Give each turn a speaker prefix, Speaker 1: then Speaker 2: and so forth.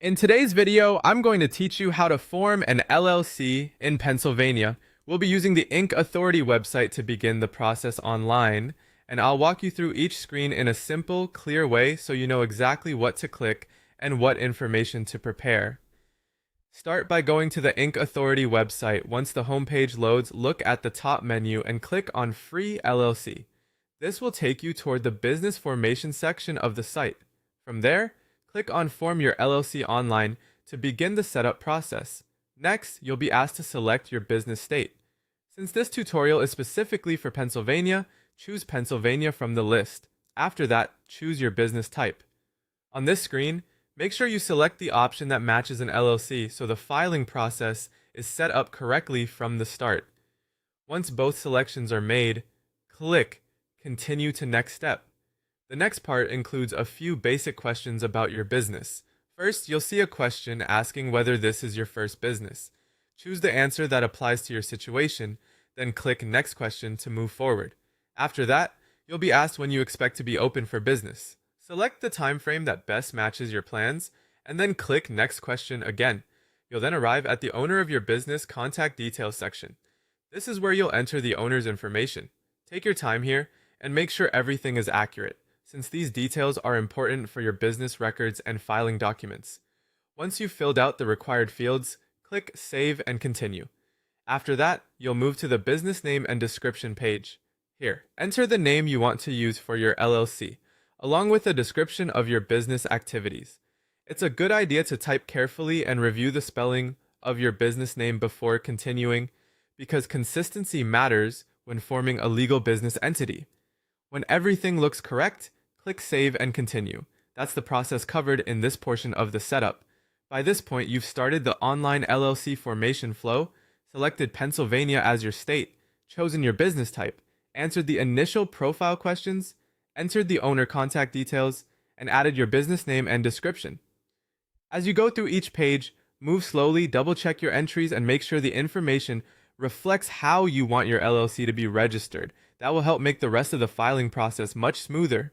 Speaker 1: In today's video, I'm going to teach you how to form an LLC in Pennsylvania. We'll be using the Inc. Authority website to begin the process online, and I'll walk you through each screen in a simple, clear way so you know exactly what to click and what information to prepare. Start by going to the Inc. Authority website. Once the homepage loads, look at the top menu and click on Free LLC. This will take you toward the business formation section of the site. From there, click on Form Your LLC online to begin the setup process. Next, you'll be asked to select your business state. Since this tutorial is specifically for Pennsylvania, choose Pennsylvania from the list. After that, choose your business type. On this screen, make sure you select the option that matches an LLC so the filing process is set up correctly from the start. Once both selections are made, click Continue to Next Step. The next part includes a few basic questions about your business. First, you'll see a question asking whether this is your first business. Choose the answer that applies to your situation, then click Next Question to move forward. After that, you'll be asked when you expect to be open for business. Select the time frame that best matches your plans, and then click Next Question again. You'll then arrive at the owner of your business contact details section. This is where you'll enter the owner's information. Take your time here and make sure everything is accurate, since these details are important for your business records and filing documents. Once you've filled out the required fields, click Save and Continue. After that, you'll move to the business name and description page. Here, enter the name you want to use for your LLC, along with a description of your business activities. It's a good idea to type carefully and review the spelling of your business name before continuing, because consistency matters when forming a legal business entity. When everything looks correct, click Save and Continue. That's the process covered in this portion of the setup. By this point, you've started the online LLC formation flow, selected Pennsylvania as your state, chosen your business type, answered the initial profile questions, entered the owner contact details, and added your business name and description. As you go through each page, move slowly, double-check your entries, and make sure the information reflects how you want your LLC to be registered. That will help make the rest of the filing process much smoother.